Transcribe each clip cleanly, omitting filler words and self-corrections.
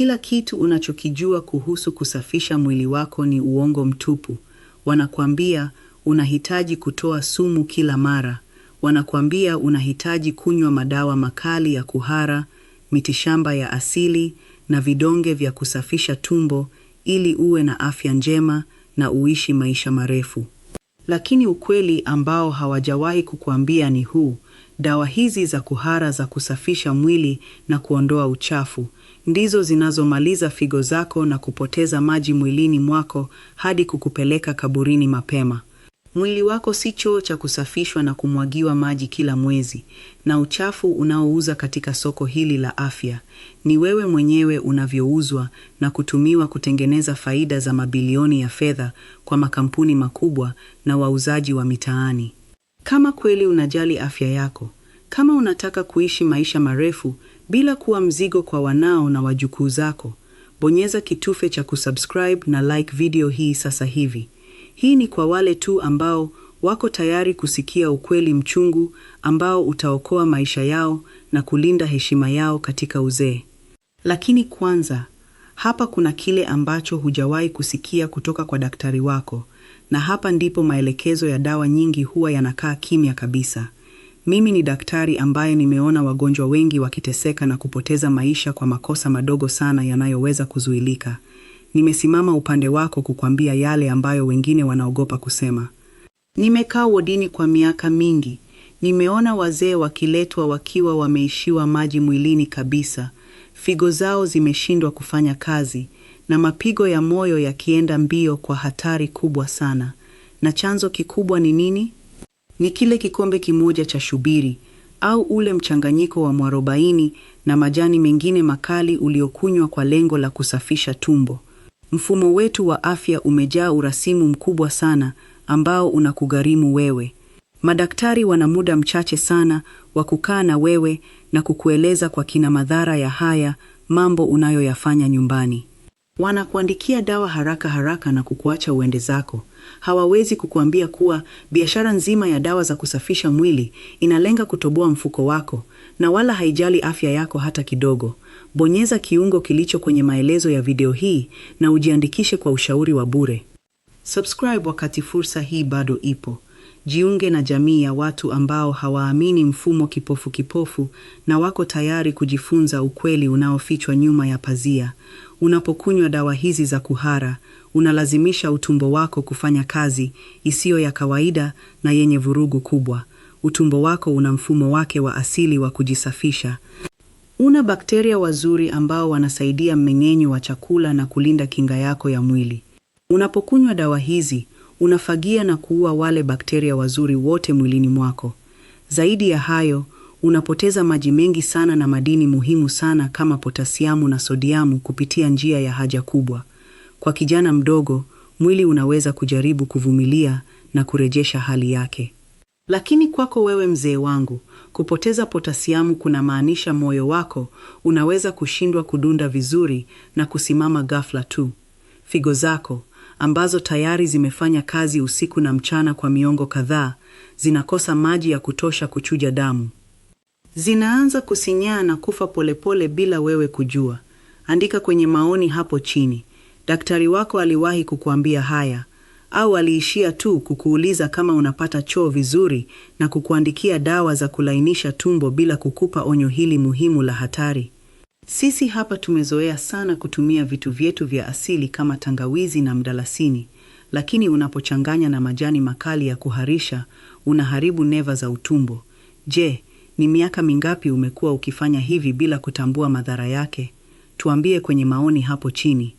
Kila kitu unachokijua kuhusu kusafisha mwili wako ni uongo mtupu. Wanakuambia unahitaji kutoa sumu kila mara. Wanakuambia unahitaji kunywa madawa makali ya kuhara, mitishamba ya asili na vidonge vya kusafisha tumbo ili uwe na afya njema na uishi maisha marefu. Lakini ukweli ambao hawajawahi kukuambia ni huu: dawa hizi za kuhara za kusafisha mwili na kuondoa uchafu ndizo zinazomaliza figo zako na kupoteza maji mwilini mwako hadi kukupeleka kaburini mapema. Mwili wako si choo cha kusafishwa na kumwagiwa maji kila mwezi, na uchafu unaouza katika soko hili la afya ni wewe mwenyewe unavyouzwa na kutumiwa kutengeneza faida za mabilioni ya fedha kwa makampuni makubwa na wauzaji wa mitaani. Kama kweli unajali afya yako, kama unataka kuishi maisha marefu bila kuwa mzigo kwa wanao na wajukuu zako, bonyeza kitufe cha kusubscribe na like video hii sasa hivi. Hii ni kwa wale tu ambao wako tayari kusikia ukweli mchungu ambao utaokoa maisha yao na kulinda heshima yao katika uzee. Lakini kwanza, hapa kuna kile ambacho hujawahi kusikia kutoka kwa daktari wako, na hapa ndipo maelekezo ya dawa nyingi huwa yanakaa kimya kabisa. Mimi ni daktari ambaye nimeona wagonjwa wengi wakiteseka na kupoteza maisha kwa makosa madogo sana yanayoweza kuzuilika. Nimesimama upande wako kukwambia yale ambayo wengine wanaogopa kusema. Nimekaa wodini kwa miaka mingi. Nimeona wazee wakiletwa wakiwa wameishiwa maji mwilini kabisa. Figo zao zimeshindwa kufanya kazi na mapigo ya moyo yakienda mbio kwa hatari kubwa sana. Na chanzo kikubwa ni nini? Ni kile kikombe kimoja cha shubiri au ule mchanganyiko wa mwarobaini na majani mengine makali uliokunywa kwa lengo la kusafisha tumbo. Mfumo wetu wa afya umejaa urasimu mkubwa sana ambao unakugharimu wewe. Madaktari wana muda mchache sana wa kukaa na wewe na kukueleza kwa kina madhara ya haya mambo unayoyafanya nyumbani. Wanakuandikia dawa haraka haraka na kukuacha uende zako. Hawawezi kukuambia kuwa biashara nzima ya dawa za kusafisha mwili inalenga kutoboa mfuko wako na wala haijali afya yako hata kidogo. Bonyeza kiungo kilicho kwenye maelezo ya video hii na ujiandikishe kwa ushauri wa bure. Subscribe wakati fursa hii bado ipo. Jiunge na jamii ya watu ambao hawaamini mfumo kipofu na wako tayari kujifunza ukweli unaofichwa nyuma ya pazia. Unapokunywa dawa hizi za kuhara, unalazimisha utumbo wako kufanya kazi isiyo ya kawaida na yenye vurugu kubwa. Utumbo wako una mfumo wake wa asili wa kujisafisha. Una bakteria wazuri ambao wanasaidia mmeng'enyo wa chakula na kulinda kinga yako ya mwili. Unapokunywa dawa hizi, unafagia na kuua wale bakteria wazuri wote mwilini mwako. Zaidi ya hayo, unapoteza maji mengi sana na madini muhimu sana kama potasiamu na sodiamu kupitia njia ya haja kubwa. Kwa kijana mdogo, mwili unaweza kujaribu kuvumilia na kurejesha hali yake. Lakini kwako wewe mzee wangu, kupoteza potasiamu kunamaanisha moyo wako unaweza kushindwa kudunda vizuri na kusimama ghafla tu. Figo zako, ambazo tayari zimefanya kazi usiku na mchana kwa miongo kadhaa, zinakosa maji ya kutosha kuchuja damu. Zinaanza kusinyaa na kufa polepole bila wewe kujua. Andika kwenye maoni hapo chini. Daktari wako aliwahi kukuambia haya? Au aliishia tu kukuuliza kama unapata choo vizuri na kukuandikia dawa za kulainisha tumbo bila kukupa onyo hili muhimu la hatari? Sisi hapa tumezoea sana kutumia vitu vyetu vya asili kama tangawizi na mdalasini, lakini unapochanganya na majani makali ya kuharisha, unaharibu neva za utumbo. Je, ni miaka mingapi umekuwa ukifanya hivi bila kutambua madhara yake? Tuambie kwenye maoni hapo chini.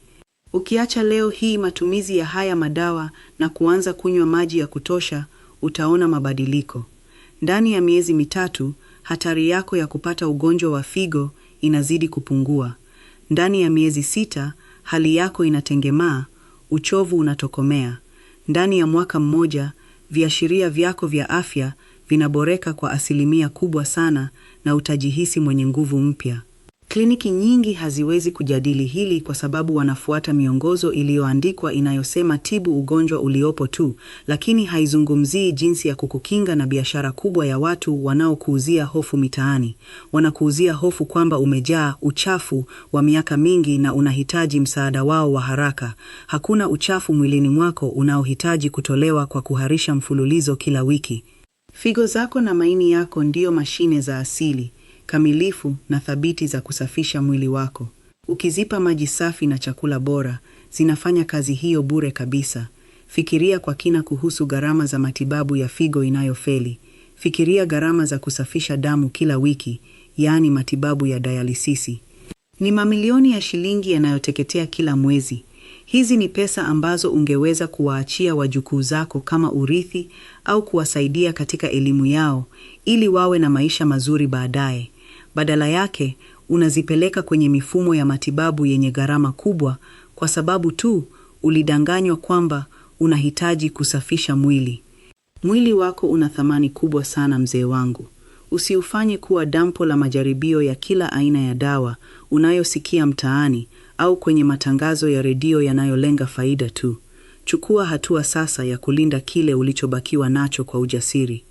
Ukiacha leo hii matumizi ya haya madawa na kuanza kunywa maji ya kutosha, utaona mabadiliko. Ndani ya miezi 3, hatari yako ya kupata ugonjwa wa figo inazidi kupungua. Ndani ya miezi 6, hali yako inatengemaa, uchovu unatokomea. Ndani ya mwaka mmoja, viashiria vyako vya afya vinaboreka kwa 1% kubwa sana na utajihisi mwenye nguvu mpya. Kliniki nyingi haziwezi kujadili hili kwa sababu wanafuata miongozo iliyoandikwa inayosema tibu ugonjwa uliopo tu, lakini haizungumzii jinsi ya kukukinga na biashara kubwa ya watu wanaokuuzia hofu mitaani. Wanakuuzia hofu kwamba umejaa uchafu wa miaka mingi na unahitaji msaada wao wa haraka. Hakuna uchafu mwilini mwako unaohitaji kutolewa kwa kuharisha mfululizo kila wiki. Figo zako na maini yako ndio mashine za asili, kamilifu na thabiti za kusafisha mwili wako. Ukizipa maji safi na chakula bora, zinafanya kazi hiyo bure kabisa. Fikiria kwa kina kuhusu gharama za matibabu ya figo inayofeli. Fikiria gharama za kusafisha damu kila wiki, yaani matibabu ya dialisisi. Ni mamilioni ya shilingi yanayoteketea kila mwezi. Hizi ni pesa ambazo ungeweza kuwaachia wajukuu zako kama urithi au kuwasaidia katika elimu yao ili wawe na maisha mazuri baadaye. Badala yake, unazipeleka kwenye mifumo ya matibabu yenye gharama kubwa kwa sababu tu ulidanganywa kwamba unahitaji kusafisha mwili. Mwili wako una thamani kubwa sana, mzee wangu. Usiufanye kuwa dampo la majaribio ya kila aina ya dawa unayosikia mtaani au kwenye matangazo ya redio yanayolenga faida tu. Chukua hatua sasa ya kulinda kile ulichobakiwa nacho kwa ujasiri.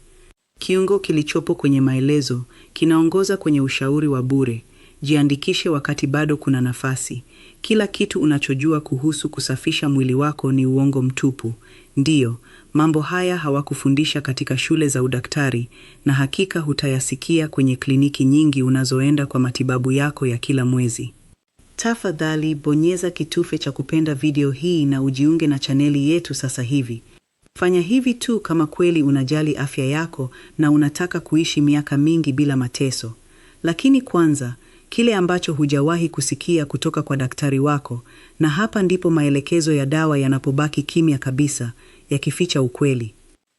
Kiungo kilichopo kwenye maelezo kinaongoza kwenye ushauri wa bure. Jiandikishe wakati bado kuna nafasi. Kila kitu unachojua kuhusu kusafisha mwili wako ni uongo mtupu. Ndiyo, mambo haya hawakufundisha katika shule za udaktari, na hakika hutayasikia kwenye kliniki nyingi unazoenda kwa matibabu yako ya kila mwezi. Tafadhali bonyeza kitufe cha kupenda video hii na ujiunge na chaneli yetu sasa hivi. Fanya hivi tu kama kweli unajali afya yako na unataka kuishi miaka mingi bila mateso. Lakini kwanza, kile ambacho hujawahi kusikia kutoka kwa daktari wako, na hapa ndipo maelekezo ya dawa yanapobaki kimya kabisa, yakificha ukweli.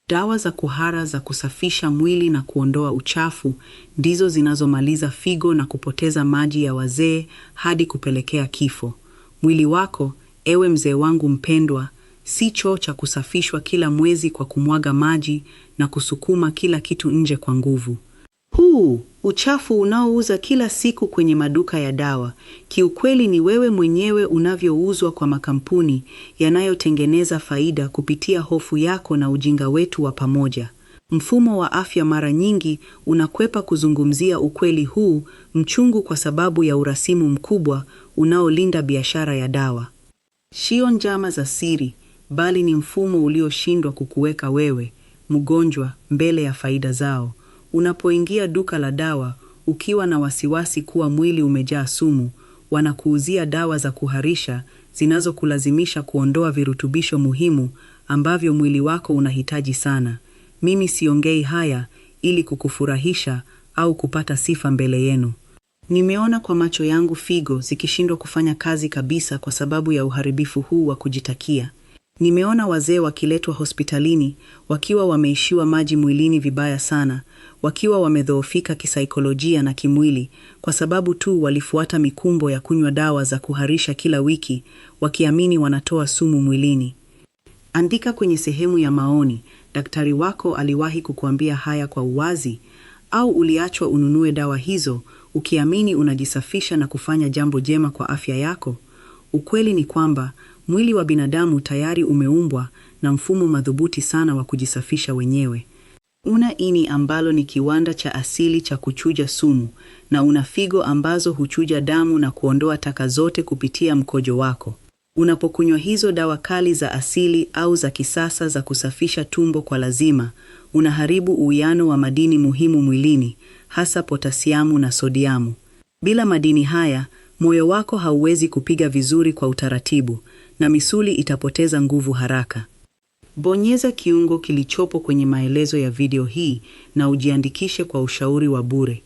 Dawa za kuhara za kusafisha mwili na kuondoa uchafu ndizo zinazomaliza figo na kupoteza maji ya wazee hadi kupelekea kifo. Mwili wako, ewe mzee wangu mpendwa, si choo cha kusafishwa kila mwezi kwa kumwaga maji na kusukuma kila kitu nje kwa nguvu. Huu uchafu unaouza kila siku kwenye maduka ya dawa, kiukweli ni wewe mwenyewe unavyouzwa kwa makampuni yanayotengeneza faida kupitia hofu yako na ujinga wetu wa pamoja. Mfumo wa afya mara nyingi unakwepa kuzungumzia ukweli huu mchungu kwa sababu ya urasimu mkubwa unaolinda biashara ya dawa. Sio njama za siri, bali ni mfumo ulioshindwa kukuweka wewe, mgonjwa, mbele ya faida zao. Unapoingia duka la dawa, ukiwa na wasiwasi kuwa mwili umejaa sumu, wanakuuzia dawa za kuharisha zinazokulazimisha kuondoa virutubisho muhimu ambavyo mwili wako unahitaji sana. Mimi siongei haya ili kukufurahisha au kupata sifa mbele yenu. Nimeona kwa macho yangu figo zikishindwa kufanya kazi kabisa kwa sababu ya uharibifu huu wa kujitakia. Nimeona wazee wakiletwa hospitalini wakiwa wameishiwa maji mwilini vibaya sana, wakiwa wamedhoofika kisaikolojia na kimwili kwa sababu tu walifuata mikumbo ya kunywa dawa za kuharisha kila wiki, wakiamini wanatoa sumu mwilini. Andika kwenye sehemu ya maoni, daktari wako aliwahi kukuambia haya kwa uwazi, au uliachwa ununue dawa hizo ukiamini unajisafisha na kufanya jambo jema kwa afya yako? Ukweli ni kwamba mwili wa binadamu tayari umeumbwa na mfumo madhubuti sana wa kujisafisha wenyewe. Una ini ambalo ni kiwanda cha asili cha kuchuja sumu, na una figo ambazo huchuja damu na kuondoa taka zote kupitia mkojo wako. Unapokunywa hizo dawa kali za asili au za kisasa za kusafisha tumbo kwa lazima, unaharibu uwiano wa madini muhimu mwilini, hasa potasiamu na sodiamu. Bila madini haya, moyo wako hauwezi kupiga vizuri kwa utaratibu, na misuli itapoteza nguvu haraka. Bonyeza kiungo kilichopo kwenye maelezo ya video hii na ujiandikishe kwa ushauri wa bure.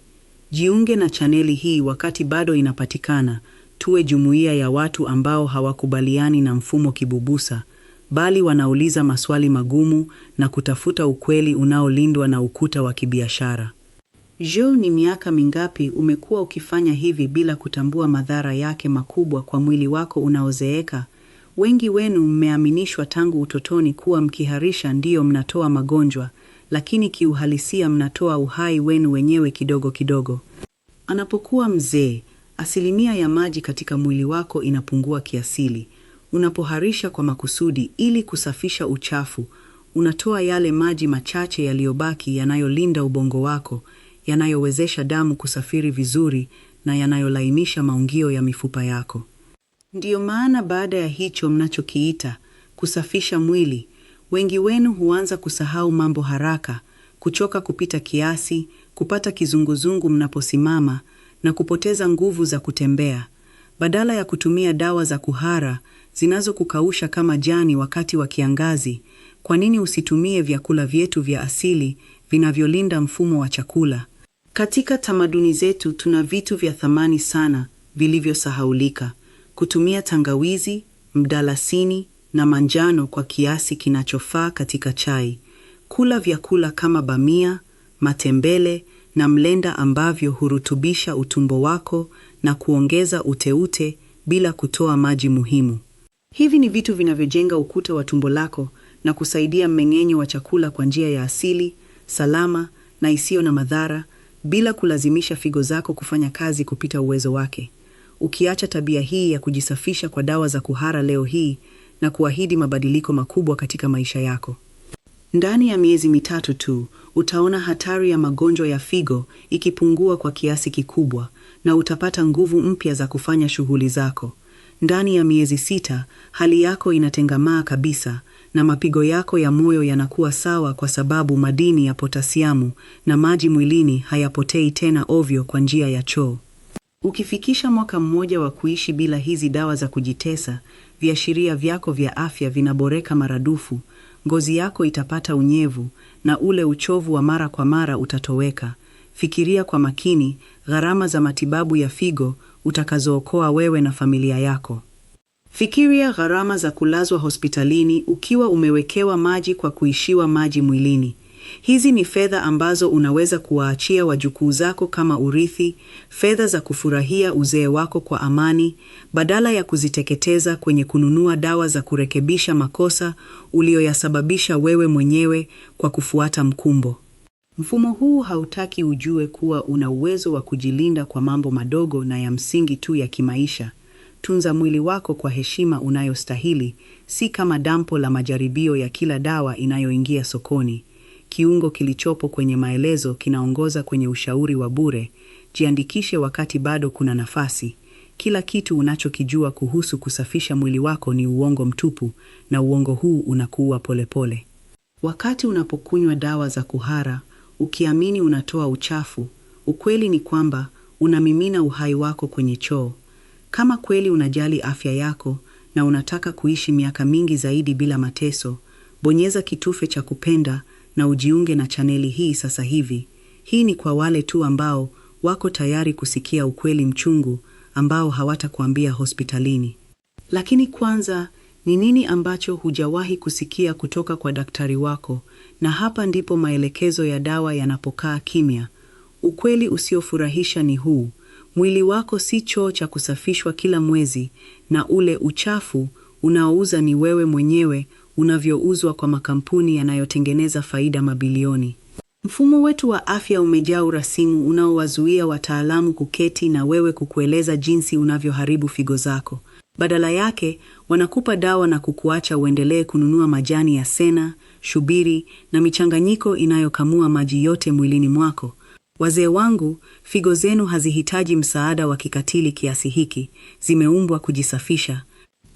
Jiunge na chaneli hii wakati bado inapatikana. Tuwe jumuiya ya watu ambao hawakubaliani na mfumo kibubusa, bali wanauliza maswali magumu na kutafuta ukweli unaolindwa na ukuta wa kibiashara. Jo, ni miaka mingapi umekuwa ukifanya hivi bila kutambua madhara yake makubwa kwa mwili wako unaozeeka? Wengi wenu mmeaminishwa tangu utotoni kuwa mkiharisha ndiyo mnatoa magonjwa, lakini kiuhalisia mnatoa uhai wenu wenyewe kidogo kidogo. Anapokuwa mzee, Asilimia ya maji katika mwili wako inapungua kiasili. Unapoharisha kwa makusudi ili kusafisha uchafu, unatoa yale maji machache yaliyobaki yanayolinda ubongo wako, yanayowezesha damu kusafiri vizuri na yanayolainisha maungio ya mifupa yako. Ndiyo maana baada ya hicho mnachokiita kusafisha mwili, wengi wenu huanza kusahau mambo haraka, kuchoka kupita kiasi, kupata kizunguzungu mnaposimama na kupoteza nguvu za kutembea. Badala ya kutumia dawa za kuhara zinazokukausha kama jani wakati wa kiangazi, kwa nini usitumie vyakula vyetu vya asili vinavyolinda mfumo wa chakula? Katika tamaduni zetu tuna vitu vya thamani sana vilivyosahaulika. Kutumia tangawizi, mdalasini na manjano kwa kiasi kinachofaa katika chai. Kula vyakula kama bamia, matembele na mlenda ambavyo hurutubisha utumbo wako na kuongeza uteute bila kutoa maji muhimu. Hivi ni vitu vinavyojenga ukuta wa tumbo lako na kusaidia mmeng'enyo wa chakula kwa njia ya asili, salama na isiyo na madhara, bila kulazimisha figo zako kufanya kazi kupita uwezo wake. Ukiacha tabia hii ya kujisafisha kwa dawa za kuhara leo hii na kuahidi mabadiliko makubwa katika maisha yako, ndani ya miezi 3 tu, utaona hatari ya magonjwa ya figo ikipungua kwa kiasi kikubwa na utapata nguvu mpya za kufanya shughuli zako. Ndani ya miezi 6, hali yako inatengamaa kabisa na mapigo yako ya moyo yanakuwa sawa kwa sababu madini ya potasiamu na maji mwilini hayapotei tena ovyo kwa njia ya choo. Ukifikisha mwaka mmoja wa kuishi bila hizi dawa za kujitesa, viashiria vyako vya afya vinaboreka maradufu, ngozi yako itapata unyevu na ule uchovu wa mara kwa mara utatoweka. Fikiria kwa makini gharama za matibabu ya figo utakazookoa wewe na familia yako. Fikiria gharama za kulazwa hospitalini ukiwa umewekewa maji kwa kuishiwa maji mwilini. Hizi ni fedha ambazo unaweza kuwaachia wajukuu zako kama urithi, fedha za kufurahia uzee wako kwa amani, badala ya kuziteketeza kwenye kununua dawa za kurekebisha makosa ulioyasababisha wewe mwenyewe kwa kufuata mkumbo. Mfumo huu hautaki ujue kuwa una uwezo wa kujilinda kwa mambo madogo na ya msingi tu ya kimaisha. Tunza mwili wako kwa heshima unayostahili, si kama dampo la majaribio ya kila dawa inayoingia sokoni. Kiungo kilichopo kwenye maelezo kinaongoza kwenye ushauri wa bure. Jiandikishe wakati bado kuna nafasi. Kila kitu unachokijua kuhusu kusafisha mwili wako ni uongo mtupu, na uongo huu unakuwa polepole. Wakati unapokunywa dawa za kuhara, ukiamini unatoa uchafu, ukweli ni kwamba unamimina uhai wako kwenye choo. Kama kweli unajali afya yako na unataka kuishi miaka mingi zaidi bila mateso, bonyeza kitufe cha kupenda na ujiunge na chaneli hii sasa hivi. Hii ni kwa wale tu ambao wako tayari kusikia ukweli mchungu ambao hawatakuambia hospitalini. Lakini kwanza, ni nini ambacho hujawahi kusikia kutoka kwa daktari wako? Na hapa ndipo maelekezo ya dawa yanapokaa kimya. Ukweli usiofurahisha ni huu: mwili wako si choo cha kusafishwa kila mwezi, na ule uchafu unaouza ni wewe mwenyewe unavyouzwa kwa makampuni yanayotengeneza faida mabilioni. Mfumo wetu wa afya umejaa urasimu unaowazuia wataalamu kuketi na wewe kukueleza jinsi unavyoharibu figo zako. Badala yake, wanakupa dawa na kukuacha uendelee kununua majani ya sena, shubiri na michanganyiko inayokamua maji yote mwilini mwako. Wazee wangu, figo zenu hazihitaji msaada wa kikatili kiasi hiki, zimeumbwa kujisafisha.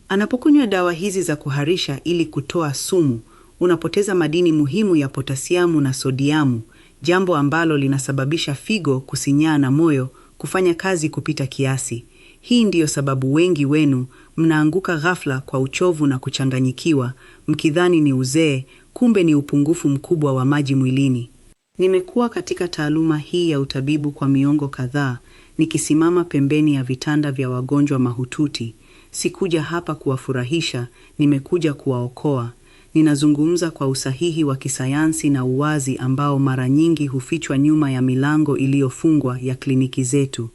Anapokunywa dawa hizi za kuharisha ili kutoa sumu, unapoteza madini muhimu ya potasiamu na sodiamu, jambo ambalo linasababisha figo kusinyaa na moyo kufanya kazi kupita kiasi. Hii ndiyo sababu wengi wenu mnaanguka ghafla kwa uchovu na kuchanganyikiwa, mkidhani ni uzee, kumbe ni upungufu mkubwa wa maji mwilini. Nimekuwa katika taaluma hii ya utabibu kwa miongo kadhaa, nikisimama pembeni ya vitanda vya wagonjwa mahututi. Sikuja hapa kuwafurahisha, nimekuja kuwaokoa. Ninazungumza kwa usahihi wa kisayansi na uwazi ambao mara nyingi hufichwa nyuma ya milango iliyofungwa ya kliniki zetu.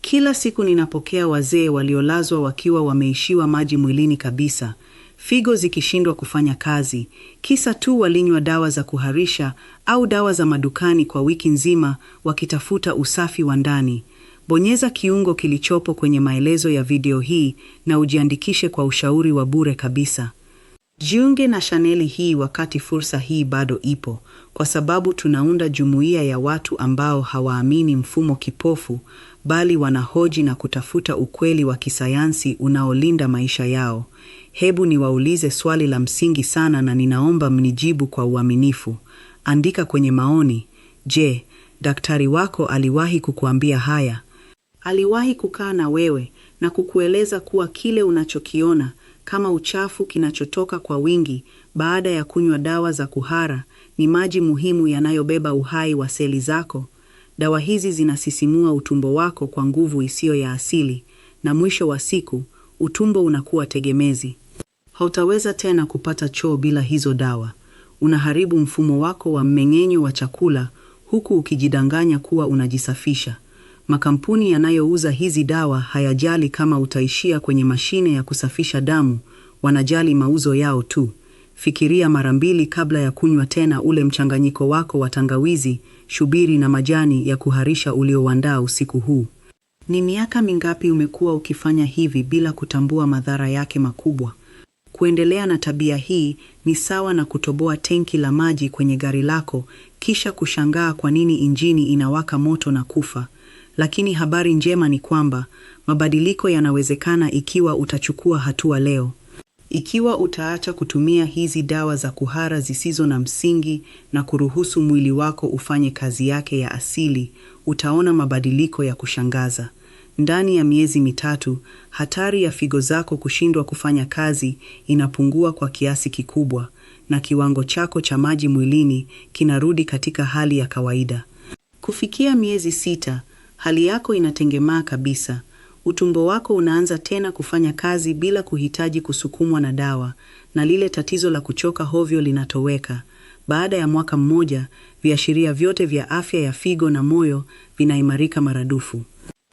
Kila siku ninapokea wazee waliolazwa wakiwa wameishiwa maji mwilini kabisa, figo zikishindwa kufanya kazi, kisa tu walinywa dawa za kuharisha au dawa za madukani kwa wiki nzima wakitafuta usafi wa ndani. Bonyeza kiungo kilichopo kwenye maelezo ya video hii na ujiandikishe kwa ushauri wa bure kabisa. Jiunge na chaneli hii wakati fursa hii bado ipo, kwa sababu tunaunda jumuiya ya watu ambao hawaamini mfumo kipofu, bali wanahoji na kutafuta ukweli wa kisayansi unaolinda maisha yao. Hebu niwaulize swali la msingi sana na ninaomba mnijibu kwa uaminifu. Andika kwenye maoni, je, daktari wako aliwahi kukuambia haya? Aliwahi kukaa na wewe na kukueleza kuwa kile unachokiona kama uchafu kinachotoka kwa wingi baada ya kunywa dawa za kuhara ni maji muhimu yanayobeba uhai wa seli zako? Dawa hizi zinasisimua utumbo wako kwa nguvu isiyo ya asili, na mwisho wa siku, utumbo unakuwa tegemezi. Hautaweza tena kupata choo bila hizo dawa. Unaharibu mfumo wako wa mmeng'enyo wa chakula huku ukijidanganya kuwa unajisafisha. Makampuni yanayouza hizi dawa hayajali kama utaishia kwenye mashine ya kusafisha damu, wanajali mauzo yao tu. Fikiria mara mbili kabla ya kunywa tena ule mchanganyiko wako wa tangawizi, shubiri na majani ya kuharisha ulioandaa usiku huu. Ni miaka mingapi umekuwa ukifanya hivi bila kutambua madhara yake makubwa? Kuendelea na tabia hii ni sawa na kutoboa tenki la maji kwenye gari lako kisha kushangaa kwa nini injini inawaka moto na kufa. Lakini habari njema ni kwamba mabadiliko yanawezekana ikiwa utachukua hatua leo. Ikiwa utaacha kutumia hizi dawa za kuhara zisizo na msingi na kuruhusu mwili wako ufanye kazi yake ya asili, utaona mabadiliko ya kushangaza. Ndani ya miezi mitatu, hatari ya figo zako kushindwa kufanya kazi inapungua kwa kiasi kikubwa, na kiwango chako cha maji mwilini kinarudi katika hali ya kawaida. Kufikia miezi 6, hali yako inatengemaa kabisa. Utumbo wako unaanza tena kufanya kazi bila kuhitaji kusukumwa na dawa, na lile tatizo la kuchoka hovyo linatoweka. Baada ya mwaka mmoja, viashiria vyote vya afya ya figo na moyo vinaimarika maradufu.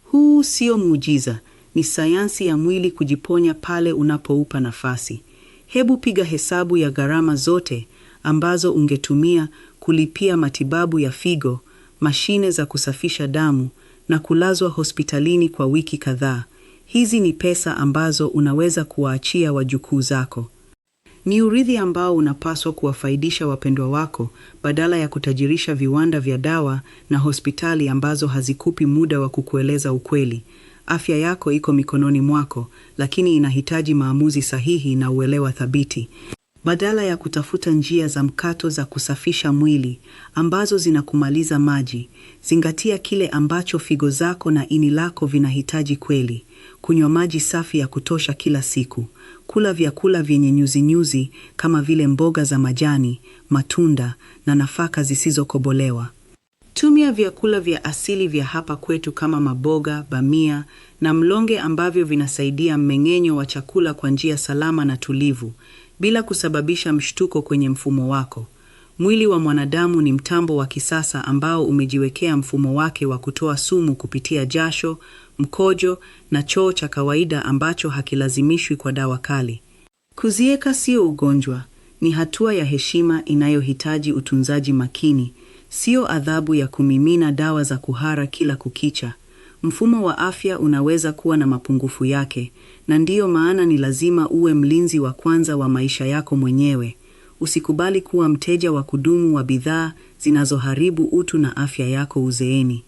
Huu sio muujiza, ni sayansi ya mwili kujiponya pale unapoupa nafasi. Hebu piga hesabu ya gharama zote ambazo ungetumia kulipia matibabu ya figo, mashine za kusafisha damu na kulazwa hospitalini kwa wiki kadhaa. Hizi ni pesa ambazo unaweza kuwaachia wajukuu zako. Ni urithi ambao unapaswa kuwafaidisha wapendwa wako badala ya kutajirisha viwanda vya dawa na hospitali ambazo hazikupi muda wa kukueleza ukweli. Afya yako iko mikononi mwako, lakini inahitaji maamuzi sahihi na uelewa thabiti. Badala ya kutafuta njia za mkato za kusafisha mwili ambazo zinakumaliza maji, zingatia kile ambacho figo zako na ini lako vinahitaji kweli. Kunywa maji safi ya kutosha kila siku. Kula vyakula vyenye nyuzi-nyuzi kama vile mboga za majani, matunda na nafaka zisizokobolewa. Tumia vyakula vya asili vya hapa kwetu kama maboga, bamia na mlonge ambavyo vinasaidia mmeng'enyo wa chakula kwa njia salama na tulivu, bila kusababisha mshtuko kwenye mfumo wako. Mwili wa mwanadamu ni mtambo wa kisasa ambao umejiwekea mfumo wake wa kutoa sumu kupitia jasho, mkojo na choo cha kawaida ambacho hakilazimishwi kwa dawa kali. Kuzieka sio ugonjwa, ni hatua ya heshima inayohitaji utunzaji makini, sio adhabu ya kumimina dawa za kuhara kila kukicha. Mfumo wa afya unaweza kuwa na mapungufu yake, na ndiyo maana ni lazima uwe mlinzi wa kwanza wa maisha yako mwenyewe. Usikubali kuwa mteja wa kudumu wa bidhaa zinazoharibu utu na afya yako uzeeni.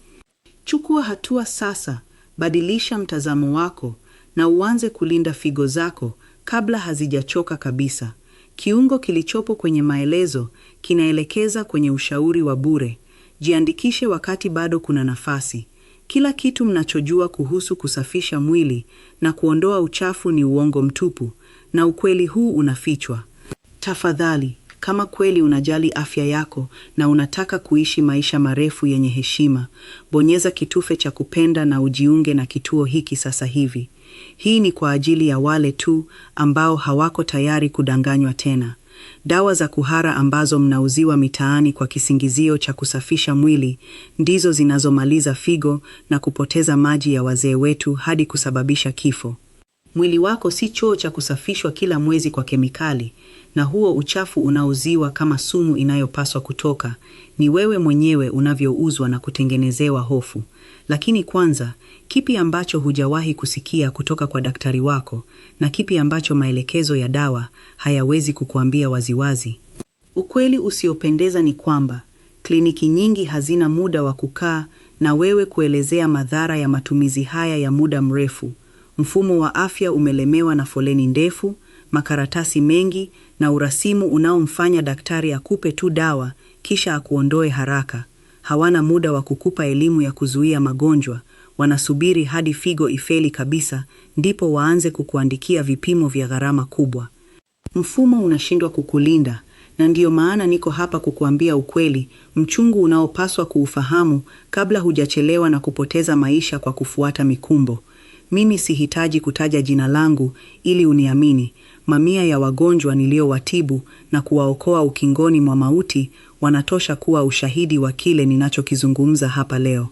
Chukua hatua sasa, badilisha mtazamo wako na uanze kulinda figo zako kabla hazijachoka kabisa. Kiungo kilichopo kwenye maelezo kinaelekeza kwenye ushauri wa bure. Jiandikishe wakati bado kuna nafasi. Kila kitu mnachojua kuhusu kusafisha mwili na kuondoa uchafu ni uongo mtupu, na ukweli huu unafichwa. Tafadhali, kama kweli unajali afya yako na unataka kuishi maisha marefu yenye heshima, bonyeza kitufe cha kupenda na ujiunge na kituo hiki sasa hivi. Hii ni kwa ajili ya wale tu ambao hawako tayari kudanganywa tena. Dawa za kuhara ambazo mnauziwa mitaani kwa kisingizio cha kusafisha mwili ndizo zinazomaliza figo na kupoteza maji ya wazee wetu hadi kusababisha kifo. Mwili wako si choo cha kusafishwa kila mwezi kwa kemikali. na huo uchafu unaoziwa kama sumu inayopaswa kutoka. Ni wewe mwenyewe unavyouzwa na kutengenezewa hofu. Lakini kwanza, kipi ambacho hujawahi kusikia kutoka kwa daktari wako, na kipi ambacho maelekezo ya dawa hayawezi kukuambia waziwazi? Ukweli usiopendeza ni kwamba kliniki nyingi hazina muda wa kukaa na wewe kuelezea madhara ya matumizi haya ya muda mrefu. Mfumo wa afya umelemewa na foleni ndefu, makaratasi mengi na urasimu unaomfanya daktari akupe tu dawa kisha akuondoe haraka. Hawana muda wa kukupa elimu ya kuzuia magonjwa. Wanasubiri hadi figo ifeli kabisa ndipo waanze kukuandikia vipimo vya gharama kubwa. Mfumo unashindwa kukulinda, na ndiyo maana niko hapa kukuambia ukweli mchungu unaopaswa kuufahamu kabla hujachelewa na kupoteza maisha kwa kufuata mikumbo. Mimi sihitaji kutaja jina langu ili uniamini. Mamia ya wagonjwa niliowatibu na kuwaokoa ukingoni mwa mauti wanatosha kuwa ushahidi wa kile ninachokizungumza hapa leo.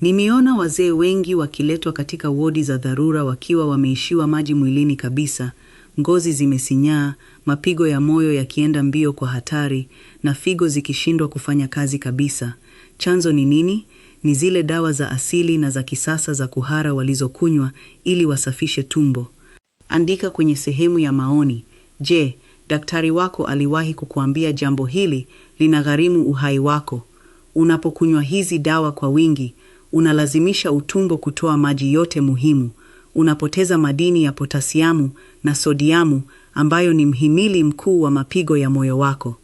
Nimeona wazee wengi wakiletwa katika wodi za dharura wakiwa wameishiwa maji mwilini kabisa, ngozi zimesinyaa, mapigo ya moyo yakienda mbio kwa hatari, na figo zikishindwa kufanya kazi kabisa. Chanzo ni nini? Ni zile dawa za asili na za kisasa za kuhara walizokunywa ili wasafishe tumbo. Andika kwenye sehemu ya maoni. Je, daktari wako aliwahi kukuambia jambo hili linagharimu uhai wako? Unapokunywa hizi dawa kwa wingi, unalazimisha utumbo kutoa maji yote muhimu. Unapoteza madini ya potasiamu na sodiamu ambayo ni mhimili mkuu wa mapigo ya moyo wako.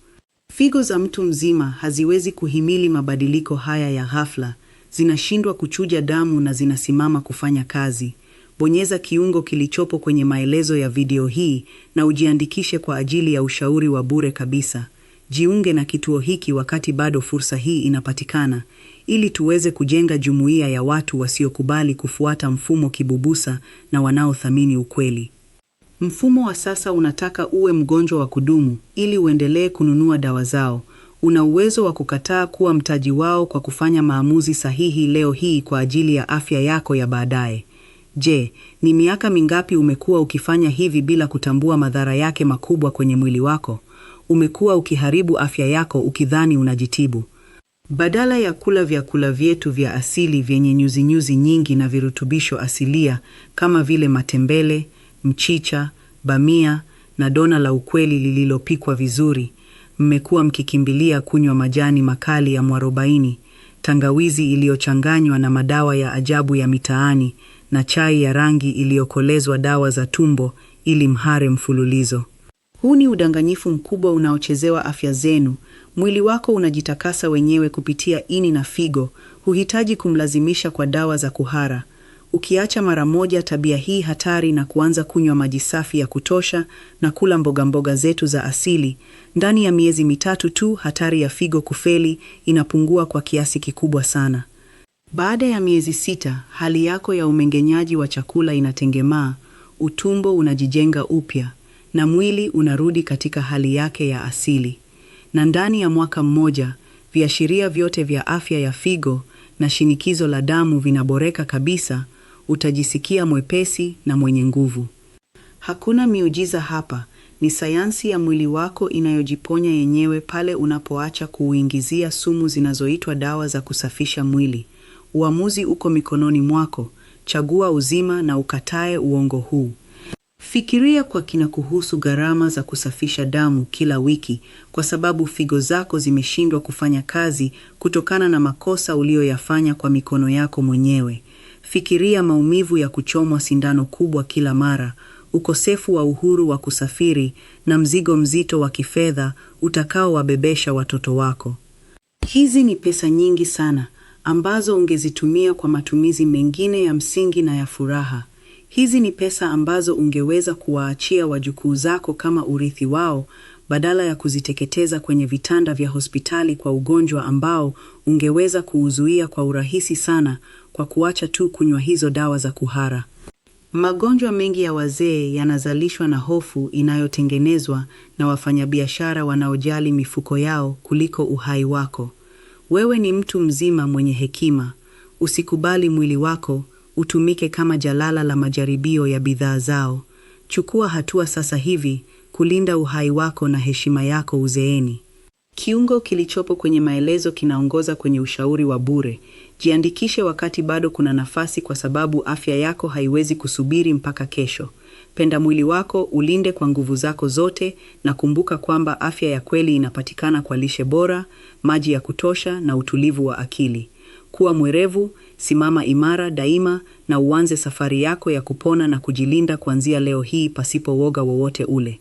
Figo za mtu mzima haziwezi kuhimili mabadiliko haya ya ghafla. Zinashindwa kuchuja damu na zinasimama kufanya kazi. Bonyeza kiungo kilichopo kwenye maelezo ya video hii na ujiandikishe kwa ajili ya ushauri wa bure kabisa. Jiunge na kituo hiki wakati bado fursa hii inapatikana, ili tuweze kujenga jumuiya ya watu wasiokubali kufuata mfumo kibubusa na wanaothamini ukweli. Mfumo wa sasa unataka uwe mgonjwa wa kudumu ili uendelee kununua dawa zao. Una uwezo wa kukataa kuwa mtaji wao kwa kufanya maamuzi sahihi leo hii kwa ajili ya afya yako ya baadaye. Je, ni miaka mingapi umekuwa ukifanya hivi bila kutambua madhara yake makubwa kwenye mwili wako? Umekuwa ukiharibu afya yako ukidhani unajitibu. Badala ya kula vyakula vyetu vya asili vyenye nyuzi nyingi na virutubisho asilia kama vile matembele, mchicha, bamia na dona la ukweli lililopikwa vizuri, mmekuwa mkikimbilia kunywa majani makali ya mwarobaini, tangawizi iliyochanganywa na madawa ya ajabu ya mitaani na chai ya rangi iliyokolezwa dawa za tumbo ili mhare mfululizo. Huu ni udanganyifu mkubwa unaochezewa afya zenu. Mwili wako unajitakasa wenyewe kupitia ini na figo. Huhitaji kumlazimisha kwa dawa za kuhara. Ukiacha mara moja tabia hii hatari na kuanza kunywa maji safi ya kutosha na kula mboga zetu za asili, ndani ya miezi 3 tu hatari ya figo kufeli inapungua kwa kiasi kikubwa sana. Baada ya miezi 6, hali yako ya umengenyaji wa chakula inatengemaa, utumbo unajijenga upya, na mwili unarudi katika hali yake ya asili. Na ndani ya mwaka mmoja, viashiria vyote vya afya ya figo na shinikizo la damu vinaboreka kabisa. Utajisikia mwepesi na mwenye nguvu. Hakuna miujiza hapa, ni sayansi ya mwili wako inayojiponya yenyewe pale unapoacha kuuingizia sumu zinazoitwa dawa za kusafisha mwili. Uamuzi uko mikononi mwako. Chagua uzima na ukatae uongo huu. Fikiria kwa kina kuhusu gharama za kusafisha damu kila wiki kwa sababu figo zako zimeshindwa kufanya kazi kutokana na makosa uliyoyafanya kwa mikono yako mwenyewe. Fikiria maumivu ya kuchomwa sindano kubwa kila mara, ukosefu wa uhuru wa kusafiri na mzigo mzito wa kifedha utakaowabebesha watoto wako. Hizi ni pesa nyingi sana ambazo ungezitumia kwa matumizi mengine ya msingi na ya furaha. Hizi ni pesa ambazo ungeweza kuwaachia wajukuu zako kama urithi wao badala ya kuziteketeza kwenye vitanda vya hospitali kwa ugonjwa ambao ungeweza kuuzuia kwa urahisi sana kwa kuacha tu kunywa hizo dawa za kuhara. Magonjwa mengi ya wazee yanazalishwa na hofu inayotengenezwa na wafanyabiashara wanaojali mifuko yao kuliko uhai wako. Wewe ni mtu mzima mwenye hekima. Usikubali mwili wako utumike kama jalala la majaribio ya bidhaa zao. Chukua hatua sasa hivi kulinda uhai wako na heshima yako uzeeni. Kiungo kilichopo kwenye maelezo kinaongoza kwenye ushauri wa bure. Jiandikishe wakati bado kuna nafasi, kwa sababu afya yako haiwezi kusubiri mpaka kesho. Penda mwili wako, ulinde kwa nguvu zako zote, na kumbuka kwamba afya ya kweli inapatikana kwa lishe bora, maji ya kutosha na utulivu wa akili. Kuwa mwerevu, simama imara daima, na uanze safari yako ya kupona na kujilinda kuanzia leo hii pasipo woga wowote ule.